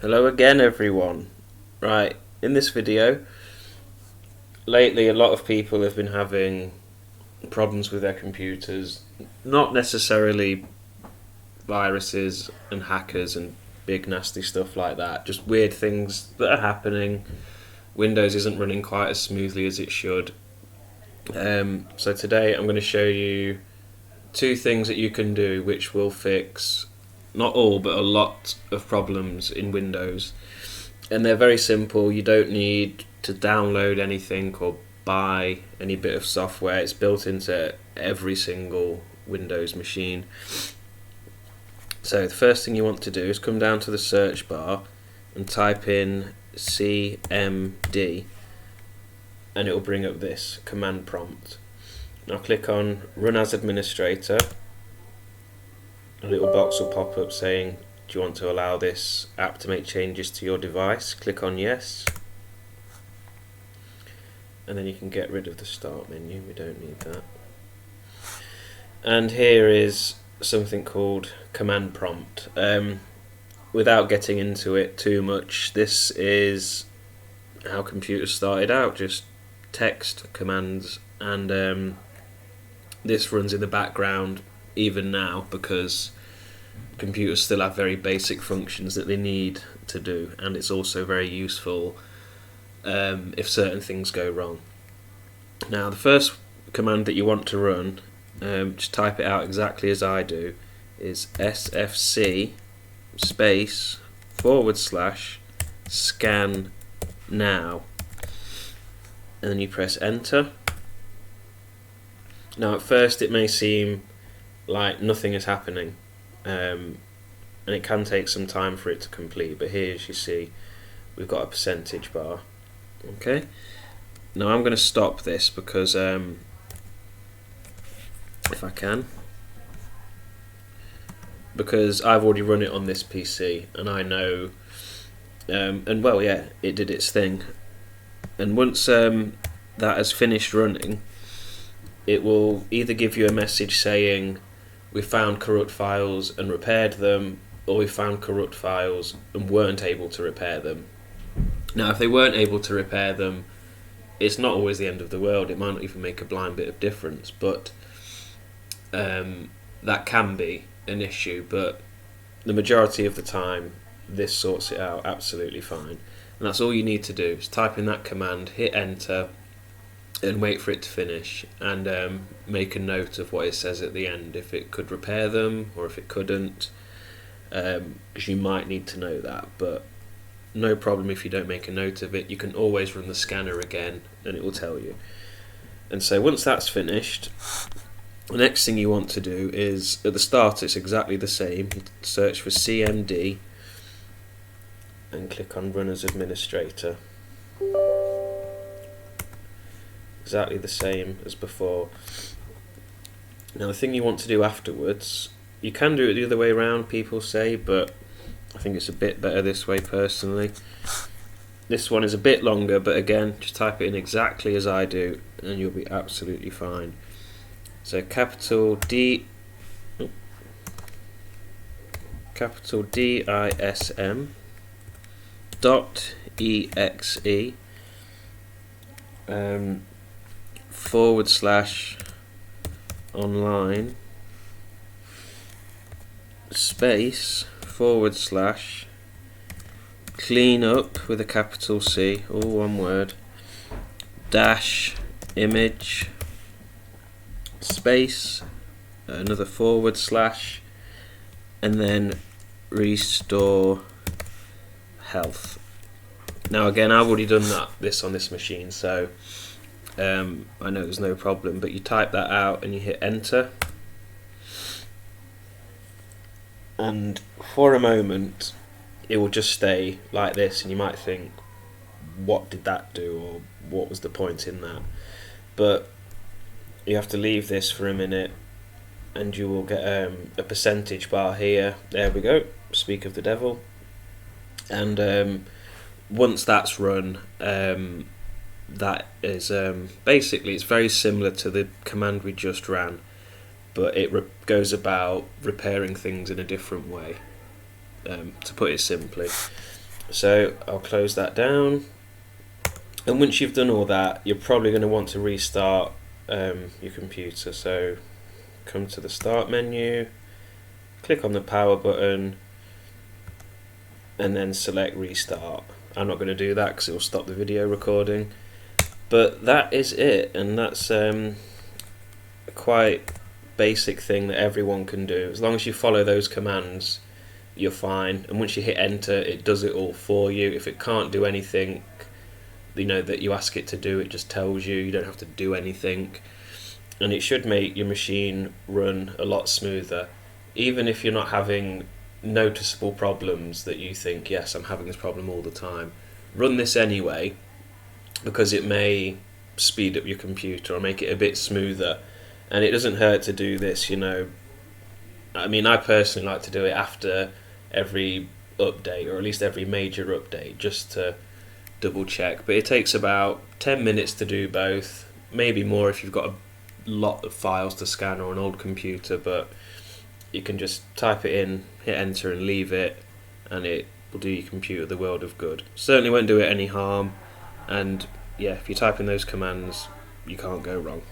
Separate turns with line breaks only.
Hello again everyone. Right, in this video, lately a lot of people have been having problems with their computers, not necessarily viruses and hackers and big nasty stuff like that, just weird things that are happening. Windows isn't running quite as smoothly as it should. So today I'm going to show you two things that you can do which will fix not all but a lot of problems in Windows. And they're very simple. You don't need to download anything or buy any bit of software. It's built into every single Windows machine. So the first thing you want to do is come down to the search bar and type in CMD, and it will bring up this command prompt. Now click on Run as Administrator. A little box will pop up saying, do you want to allow this app to make changes to your device? Click on Yes. And then you can get rid of the Start menu, we don't need that. And here is something called Command Prompt. Without getting into it too much, this is how computers started out, just text commands, and this runs in the background even now because computers still have very basic functions that they need to do, and it's also very useful if certain things go wrong. Now the first command that you want to run, just type it out exactly as I do, is sfc space / scan now, and then you press enter. Now at first it may seem like nothing is happening, and it can take some time for it to complete, but here as you see we've got a percentage bar. Okay, now I'm going to stop this because if I can, because I've already run it on this PC and I know, and well, yeah, it did its thing, and once that has finished running, it will either give you a message saying we found corrupt files and repaired them, or we found corrupt files and weren't able to repair them. Now if they weren't able to repair them, it's not always the end of the world, it might not even make a blind bit of difference, but that can be an issue, but the majority of the time this sorts it out absolutely fine. And that's all you need to do, is type in that command, hit enter, and wait for it to finish, and make a note of what it says at the end, if it could repair them or if it couldn't, because you might need to know that, but no problem if you don't make a note of it. You can always run the scanner again and it will tell you. And so once that's finished, the next thing you want to do is, at the start it's exactly the same, search for CMD and click on Run as Administrator. Exactly the same as before. Now the thing you want to do afterwards, you can do it the other way around, people say, but I think it's a bit better this way personally. This one is a bit longer, but again, just type it in exactly as I do and you'll be absolutely fine. So capital DISM .exe /online space / clean up with a capital C, all one word, dash image space another /, and then restore health. Now again, I've already done this on this machine, so I know there's no problem, but you type that out and you hit enter, and for a moment it will just stay like this, and you might think, what did that do, or what was the point in that? But you have to leave this for a minute and you will get a percentage bar here. There we go, speak of the devil. And once that's run, that is basically, it's very similar to the command we just ran, but it goes about repairing things in a different way, to put it simply. So I'll close that down, and once you've done all that, you're probably going to want to restart your computer. So come to the start menu, click on the power button, and then select restart. I'm not going to do that because it will stop the video recording, but that is it, and that's a quite basic thing that everyone can do. As long as you follow those commands, you're fine, and once you hit enter, it does it all for you. If it can't do anything, you know, that you ask it to do, it just tells you. You don't have to do anything, and it should make your machine run a lot smoother, even if you're not having noticeable problems that you think, yes, I'm having this problem all the time. Run this anyway, because it may speed up your computer or make it a bit smoother, and it doesn't hurt to do this, you know. I mean, I personally like to do it after every update, or at least every major update, just to double check. But it takes about 10 minutes to do both, maybe more if you've got a lot of files to scan or an old computer, but you can just type it in, hit enter and leave it, and it will do your computer the world of good. Certainly won't do it any harm, and yeah, if you type in those commands, you can't go wrong.